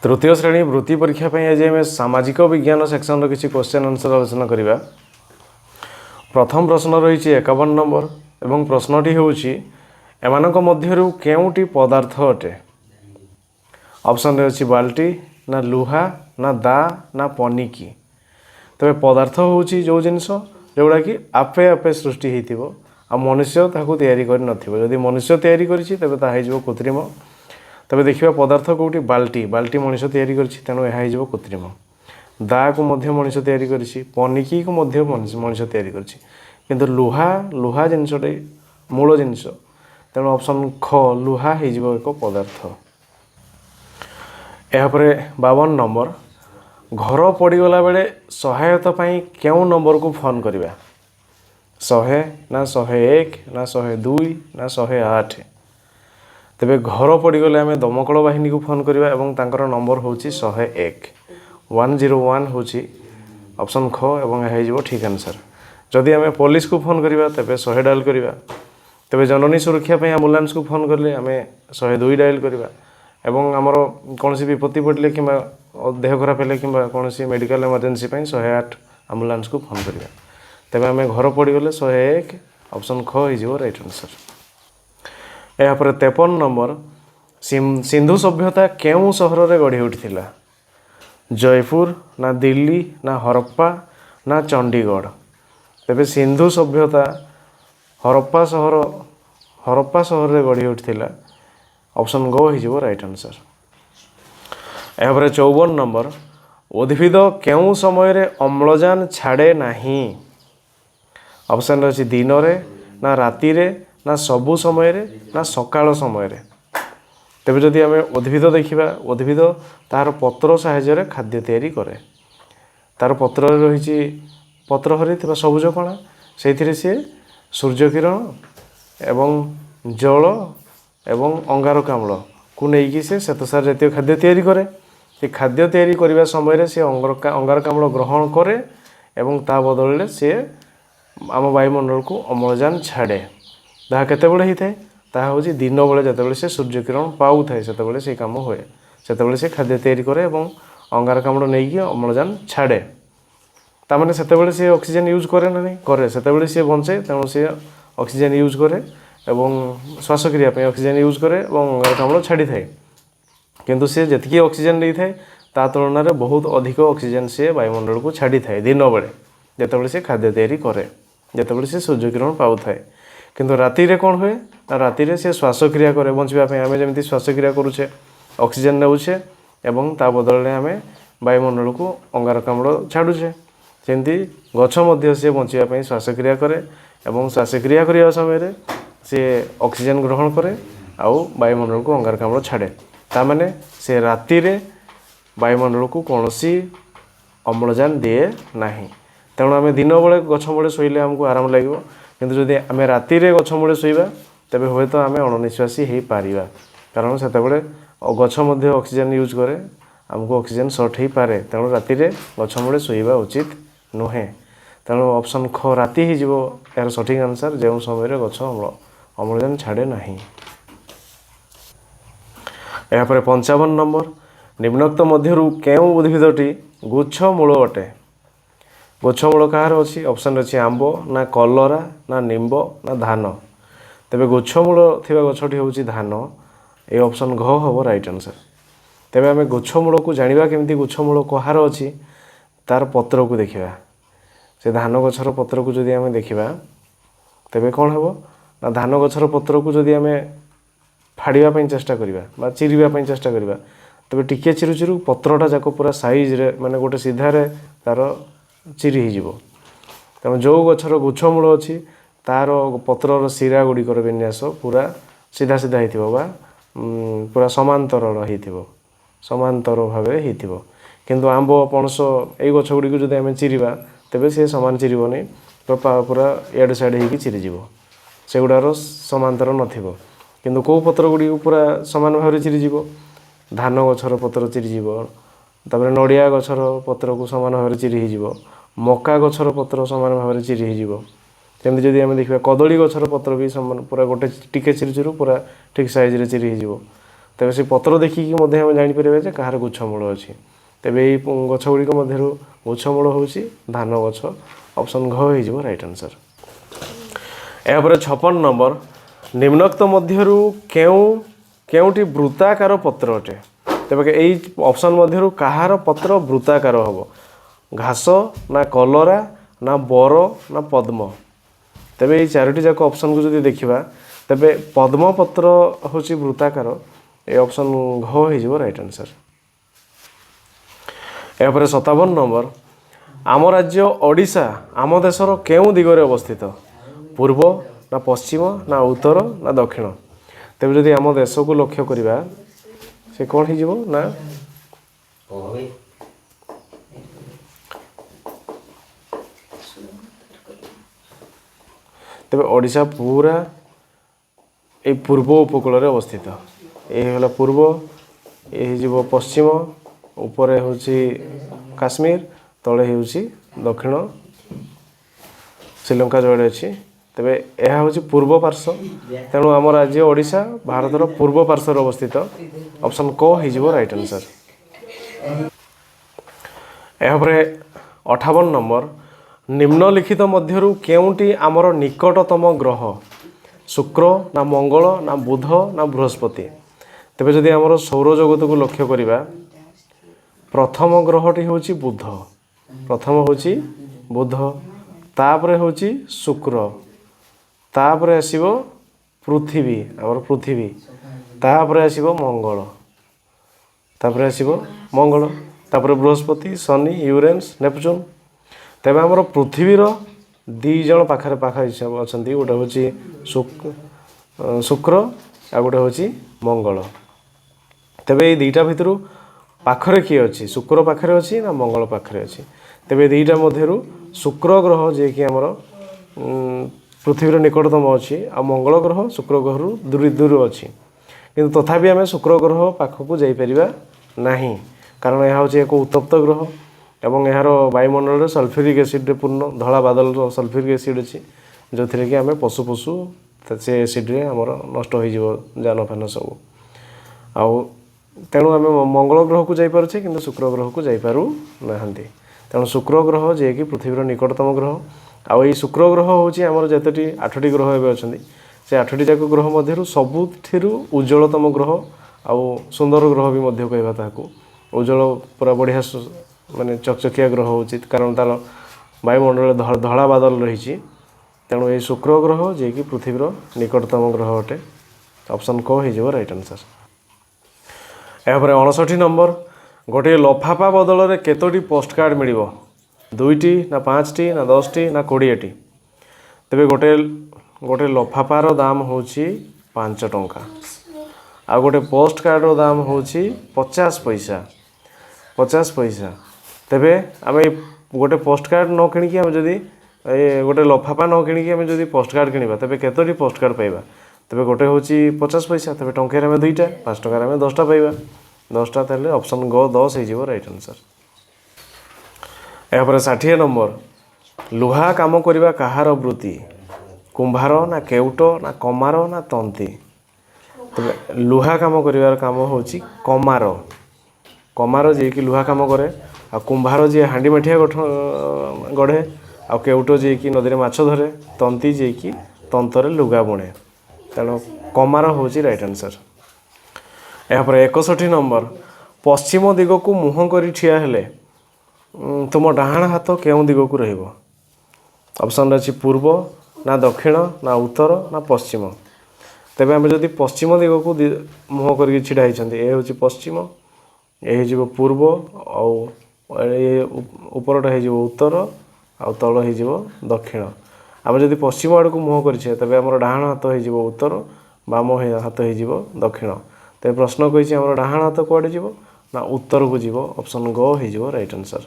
तृतीय श्रेणी वृत्ति परीक्षा आज आम सामाजिक विज्ञान सेक्शन किसी क्वेश्चन आंसर आलोचना करवा। प्रथम प्रश्न रही 51 नंबर एवं प्रश्नटी हूँ एमानक मध्यरु केउटी पदार्थ अटे। ऑप्शन अच्छी बाल्टी ना लुहा ना दा ना पनिकी। तेरे पदार्थ हूँ जो जिनस जोड़ा कि आपे आपे सृष्टि होती आ मनुष्य ताकू तैयारी कर नथिबो। जदि मनुष्य तैयारी करिछि तबे ता हेजिबो कृत्रिम। तबे देखिबा पदार्थ कोउटी बाल्टी बाल्टी मनुष्य तैयारी करिछि तेणु एहा हेजिबो कृत्रिम। दा को मध्य मनुष्य तैयारी करिछि, पनिकी को मध्य मनुष्य तैयारी करिछि, किंतु लुहा लुहा जिनसटे मूल जिनस तेणु ऑप्शन ख लुहा हेजिबो एक पदार्थ। एहा परे 52 नंबर घर पड़गला बेले सहायता पाई केउ नंबर को फोन करिबा। 100 ना 101 ना 102 ना 108। तेबे घर पड़गले आम दमकल बाहिनी को फोन करवा एवं तांकर नंबर हूँ 101 101 हूँ ऑप्शन ख एवं यह ठीक आंसर। जदि आम पुलिस को फोन करवा तेबे 100 डायल करवा। तेबे जननी सुरक्षा पे एम्बुलेंस को फोन करले आम 102 डायल करवा एवं आमर कौन विपत्ति पड़े कि देह खराब है कि कौन मेडिकल इमरजेंसी 108 एम्बुलेंस को फोन करवा। तेबे आम घर पड़गले 101 ऑप्शन ख हो राइट आंसर। यहाँ पर 53 नंबर सिंधु सभ्यता केउ सहर रे गढ़ी उठिथिला। जयपुर ना दिल्ली ना हरप्पा ना चंडीगढ़। तेबे सिंधु सभ्यता हरप्पा सहर रे गढ़ी उठिथिला ऑप्शन गो हो राइट आंसर। यहाँ पर 54 नंबर उद्भिद केउ समय रे अम्लजान छाड़े नाही। ऑप्शन अच्छी दिन रे ना राति रे ना सबु समय रे ना सकाळ समय रे। तेबे जदि आम उद्भिद देखा उद्भिद तार पत्र साहाय्य खाद्य तैयारी करे। तार पत्र रही पत्र हरी सबुज कणा से सी सूर्य किरण एवं जल एवं अंगारकाम्ल को लेकिन से श्वेतसार जातीय खाद्य तैयारी करे। ये खाद्य तैयारी करने समय से अंगारकाम्ल ग्रहण करे एवं ता बदल से आम वायुमंडल को अम्लजान छाड़े। ताहा केतेबेले होता है ताहा हूँ दिन बेले जितेबाला से सूर्य किरण पाऊ थाए से से कम हुए से से खाद्य तैयारी करे एवं अंगारकाम्ल नहीं कि अम्लजान छाड़े। तामाने सेतेबेले से ऑक्सीजन यूज करे ना नहीं करे सेतेबेले से बंचे तेणु से ऑक्सीजन यूज करे एवं श्वासक्रिया पे ऑक्सीजन यूज करे एवं अंगारकाम्ल छाड़ी थाए। किंतु से जतकी ऑक्सीजन नहीं थाए ता तुलन में बहुत अधिक ऑक्सीजन से वायुमंडल को छाड़ी थाए दिन बेले जितेबाला से खाद्य तैयारी करे जितेबाला से सूर्य किरण पाऊ थाए। किंतु राति रे कौन हुए राति से श्वासक्रिया करे बचापी आम जमी श्वासक्रिया करुचे ऑक्सीजन नेउछे एवं ता बदल आम वायुमंडल को अंगारकाम्ल छाड़ुचे। सेमती गछ मध्य से बचापी श्वासक्रिया करे एवं श्वासक्रिया करने समय से ऑक्सीजन ग्रहण करे आउ वायुमंडल को अंगारकाम्ल छाड़े। तामाने से राति रे वायुमंडल को कौनसी अम्लजान दिए नाही। तेणु आम दिन बेले गछ मूले शोले आमको आराम लगे किंतु जदि आम राति रे गछ मूले शोइबा तेबे हुए तो आम अणनिश्वासी हो पारिबा कारण सेतेबेले गछ मध्य ऑक्सीजन यूज करे आमको ऑक्सीजन सर्ट हो पारे। तेणु राति रे गछ मूले शोइबा उचित नुहे। तेणु ऑप्शन ख राति हो यार सठिक आंसर जो समय गछ अम्लजान छाड़े नाही। यहाँ पर 55 नंबर निम्नोक्त मध्यरु केउ उद्भिदटी गुच्छ मूल अटे। गुच्छ मूल कहार अच्छी ऑप्शन अच्छी आंब ना कलरा ना निम्ब ना धान। तेबे गुच्छ मूल थिबा गछटी होउची धान। ए ऑप्शन घ हम राइट आंसर। तेबे आम गुच्छ मूल को जानिबा केमती गुच्छ मूल कहार अच्छी तार पत्र को देखिबा। से धान गछर पत्र को जदि आम देखिबा तेबे कौन हेबो ना धान गछर पत्र को जदि आम फाड़िबा पई चेष्टा करिबा बा चिरिबा पई चेष्टा करिबा तेबे टिके चिरु चिरु पत्रटा जाक पूरा साइज रे माने गोटे सीधारे तार चिरी हो। तेणु जो गछर गुच्छ मूल अच्छी तार पत्रर शिरा गुड़िकर विन्यास पूरा सीधा सीधा हो पूरा समांतर समांतर भाव हो। किंतु आंब पणस यही गछ गुड़ी जब आम चिरिबा तेबे से सामान चिरबनी पूरा इड साइड हो चिरीज से गुड़ार समांतर नथिबो। किंतु कौ पत्र गुड़ी पूरा सामान भाव में चिरीज धान गछर पत्र चिरीज तापर नड़िया गछर पत्र को सामान भाव में चिरी हो मका गछर पत्र सामान भाव में चिरी हो। जमी जदि आम देखा कदली गछर पत्र भी सामान पूरा गोटे टिके चिरु चिरु पूरा ठीक साइज रे चिरी हो। ତେବେ ସେ ପତ୍ର ଦେଖିକି ମଧ୍ୟ ଆମେ ଜାଣିପାରିବା ଯେ କାହାର ଗୁଚ୍ଛମୂଳ ଅଛି। ତେବେ ଏଇ ଗଛ ଗୁଡ଼ିକ ମଧ୍ୟରୁ ଗୁଚ୍ଛମୂଳ ହେଉଛି ଧାନ ଗଛ। ଅପସନ୍ ଘ ହେଇଯିବ ରାଇଟ୍ ଆନ୍ସର୍। ଏହାପରେ 56 ନମ୍ବର, ନିମ୍ନୋକ୍ତ ମଧ୍ୟରୁ କେଉଁଟି ବୃତ୍ତାକାର ପତ୍ର ଅଟେ? ତେବେ ଏଇ ଅପସନ୍ ମଧ୍ୟରୁ କାହାର ପତ୍ର ବୃତ୍ତାକାର ହେବ? ଘାସ ନା କଲରା ନା ବର ନା ପଦ୍ମ? ତେବେ ଏଇ ଚାରୋଟି ଯାକ ଅପସନ୍କୁ ଯଦି ଦେଖିବା ତେବେ ପଦ୍ମପତ୍ର ହେଉଛି ବୃତ୍ତାକାର। ଏ ଅପସନ୍ ଘ ହେଇଯିବ ରାଇଟ୍ ଆନ୍ସର୍। ଏହାପରେ 57 ନମ୍ବର, ଆମ ରାଜ୍ୟ ଓଡ଼ିଶା ଆମ ଦେଶର କେଉଁ ଦିଗରେ ଅବସ୍ଥିତ? ପୂର୍ବ ନା ପଶ୍ଚିମ ନା ଉତ୍ତର ନା ଦକ୍ଷିଣ? ତେବେ ଯଦି ଆମ ଦେଶକୁ ଲକ୍ଷ୍ୟ କରିବା ସେ କ'ଣ ହେଇଯିବ ନା ତେବେ ଓଡ଼ିଶା ପୁରା এই ପୂର୍ବ ଉପକୂଳରେ ଅବସ୍ଥିତ। ଏ ହେଲା ପୂର୍ବ, ଏ ହେଇଯିବ ପଶ୍ଚିମ, ଉପରେ ହେଉଛି କାଶ୍ମୀର, ତଳେ ହେଉଛି ଦକ୍ଷିଣ ଶ୍ରୀଲଙ୍କା ଯେଉଁଆଡ଼େ ଅଛି। ତେବେ ଏହା ହେଉଛି ପୂର୍ବ ପାର୍ଶ୍ୱ। ତେଣୁ ଆମ ରାଜ୍ୟ ଓଡ଼ିଶା ଭାରତର ପୂର୍ବ ପାର୍ଶ୍ୱରେ ଅବସ୍ଥିତ। ଅପସନ୍ କ ହେଇଯିବ ରାଇଟ୍ ଆନ୍ସର୍। ଏହାପରେ 58 ନମ୍ବର, ନିମ୍ନଲିଖିତ ମଧ୍ୟରୁ କେଉଁଟି ଆମର ନିକଟତମ ଗ୍ରହ? ଶୁକ୍ର ନା ମଙ୍ଗଳ ନା ବୁଧ ନା ବୃହସ୍ପତି? ତେବେ ଯଦି ଆମର ସୌରଜଗତକୁ ଲକ୍ଷ୍ୟ କରିବା ପ୍ରଥମ ଗ୍ରହଟି ହେଉଛି ବୁଧ, ତାପରେ ହେଉଛି ଶୁକ୍ର, ତାପରେ ଆସିବ ପୃଥିବୀ, ଆମର ପୃଥିବୀ, ତାପରେ ଆସିବ ମଙ୍ଗଳ, ତାପରେ ବୃହସ୍ପତି, ଶନି, ୟୁରେନ୍ସ, ନେପଚୁନ୍। ତେବେ ଆମର ପୃଥିବୀର ଦୁଇ ଜଣ ପାଖରେ ହିସାବ ଅଛନ୍ତି, ଗୋଟେ ହେଉଛି ଶୁକ୍ର ଆଉ ଗୋଟେ ହେଉଛି ମଙ୍ଗଳ। ତେବେ ଏଇ ଦୁଇଟା ଭିତରୁ ପାଖରେ କିଏ ଅଛି? ଶୁକ୍ର ପାଖରେ ଅଛି ନା ମଙ୍ଗଳ ପାଖରେ ଅଛି? ତେବେ ଦୁଇଟା ମଧ୍ୟରୁ ଶୁକ୍ର ଗ୍ରହ ଯିଏକି ଆମର ପୃଥିବୀର ନିକଟତମ ଅଛି, ଆଉ ମଙ୍ଗଳ ଗ୍ରହ ଶୁକ୍ର ଗ୍ରହରୁ ଦୂର ଅଛି। କିନ୍ତୁ ତଥାପି ଆମେ ଶୁକ୍ର ଗ୍ରହ ପାଖକୁ ଯାଇପାରିବା ନାହିଁ, କାରଣ ଏହା ହେଉଛି ଏକ ଉତ୍ତପ୍ତ ଗ୍ରହ ଏବଂ ଏହାର ବାୟୁମଣ୍ଡଳରେ ସଲଫ୍ୟୁରିକ୍ ଏସିଡ଼୍ରେ ପୂର୍ଣ୍ଣ, ଧଳା ବାଦଲର ସଲଫ୍ୟୁରିକ୍ ଏସିଡ଼୍ ଅଛି, ଯେଉଁଥିରେ କି ଆମେ ପଶୁ ସେ ଏସିଡ଼୍ରେ ଆମର ନଷ୍ଟ ହୋଇଯିବ ଯାନଫାନ ସବୁ। ଆଉ ତେଣୁ ଆମେ ମଙ୍ଗଳ ଗ୍ରହକୁ ଯାଇପାରୁଛେ କିନ୍ତୁ ଶୁକ୍ର ଗ୍ରହକୁ ଯାଇପାରୁନାହାନ୍ତି। ତେଣୁ ଶୁକ୍ର ଗ୍ରହ ଯିଏକି ପୃଥିବୀର ନିକଟତମ ଗ୍ରହ। ଆଉ ଏଇ ଶୁକ୍ର ଗ୍ରହ ହେଉଛି ଆମର ଯେତୋଟି 8ଟି ଗ୍ରହ ଏବେ ଅଛନ୍ତି, ସେ 8ଟି ଯାକ ଗ୍ରହ ମଧ୍ୟରୁ ସବୁଥିରୁ ଉଜ୍ଜଳତମ ଗ୍ରହ ଆଉ ସୁନ୍ଦର ଗ୍ରହ ବି ମଧ୍ୟ କହିବା ତାହାକୁ। ଉଜ୍ଜଳ ପୁରା ବଢ଼ିଆ ମାନେ ଚକଚକିଆ ଗ୍ରହ ହେଉଛି, କାରଣ ତା'ର ବାୟୁମଣ୍ଡଳରେ ଧଳା ବାଦଲ ରହିଛି। ତେଣୁ ଏହି ଶୁକ୍ର ଗ୍ରହ ଯିଏକି ପୃଥିବୀର ନିକଟତମ ଗ୍ରହ ଅଟେ। ଅପସନ୍ କ ହେଇଯିବ ରାଇଟ୍ ଆନ୍ସର୍। ଏହାପରେ 59 ନମ୍ବର, ଗୋଟିଏ ଲଫାଫା ବଦଳରେ କେତୋଟି ପୋଷ୍ଟକାର୍ଡ଼ ମିଳିବ? 2ଟି ନା 5ଟି ନା 10ଟି ନା 20ଟି? ତେବେ ଗୋଟେ ଲଫାଫାର ଦାମ ହେଉଛି 5 ଟଙ୍କା, ଆଉ ଗୋଟେ ପୋଷ୍ଟକାର୍ଡ଼ର ଦାମ ହେଉଛି 50 ପଇସା। ତେବେ ଆମେ ଗୋଟେ ପୋଷ୍ଟକାର୍ଡ଼ ନ କିଣିକି ଆମେ ଯଦି ଗୋଟେ ଲଫାଫା ନ କିଣିକି ଆମେ ଯଦି ପୋଷ୍ଟକାର୍ଡ଼ କିଣିବା ତେବେ କେତୋଟି ପୋଷ୍ଟକାର୍ଡ଼ ପାଇବା? ତେବେ ଗୋଟେ ହେଉଛି 50 ପଇସା, ତେବେ ଟଙ୍କାରେ ଆମେ 2ଟା, 5 ଟଙ୍କାରେ ଆମେ 10ଟା ପାଇବା। 10ଟା ତାହେଲେ ଅପସନ୍ ଗ 10 ହେଇଯିବ ରାଇଟ୍ ଆନ୍ସର୍। ଏହାପରେ 60 ନମ୍ବର, ଲୁହା କାମ କରିବା କାହାର ବୃତ୍ତି? କୁମ୍ଭାର ନା କେଉଟ ନା କମାର ନା ତନ୍ତୀ? ତେବେ ଲୁହା କାମ କରିବାର କାମ ହେଉଛି କମାର ଯିଏକି ଲୁହା କାମ କରେ, ଆଉ କୁମ୍ଭାର ଯିଏ ହାଣ୍ଡି ମାଠିଆ ଗଢ଼େ, ଆଉ କେଉଟ ଯିଏକି ନଦୀରେ ମାଛ ଧରେ, ତନ୍ତୀ ଯିଏକି ତନ୍ତରେ ଲୁଗା ବୁଣେ। ତେଣୁ କମାର ହେଉଛି ରାଇଟ୍ ଆନ୍ସର୍। ଏହାପରେ 61 ନମ୍ବର, ପଶ୍ଚିମ ଦିଗକୁ ମୁହଁ କରି ଠିଆ ହେଲେ ତୁମ ଡାହାଣ ହାତ କେଉଁ ଦିଗକୁ ରହିବ? ଅପସନ୍ ଅଛି ପୂର୍ବ ନା ଦକ୍ଷିଣ ନା ଉତ୍ତର ନା ପଶ୍ଚିମ? ତେବେ ଆମେ ଯଦି ପଶ୍ଚିମ ଦିଗକୁ ମୁହଁ କରିକି ଛିଡ଼ା ହେଇଛନ୍ତି, ଏ ହେଉଛି ପଶ୍ଚିମ, ଏ ହେଇଯିବ ପୂର୍ବ, ଆଉ ଏ ଉପରଟା ହେଇଯିବ ଉତ୍ତର, ଆଉ ତଳ ହେଇଯିବ ଦକ୍ଷିଣ। ଆମେ ଯଦି ପଶ୍ଚିମ ଆଡ଼କୁ ମୁହଁ କରିଛେ ତେବେ ଆମର ଡାହାଣ ହାତ ହେଇଯିବ ଉତ୍ତର, ବାମ ହାତ ହେଇଯିବ ଦକ୍ଷିଣ। ତେବେ ପ୍ରଶ୍ନ କହିଛି ଆମର ଡାହାଣ ହାତ କୁଆଡ଼େ ଯିବ ନା ଉତ୍ତରକୁ ଯିବ। ଅପସନ୍ ଗ ହେଇଯିବ ରାଇଟ୍ ଆନ୍ସର୍।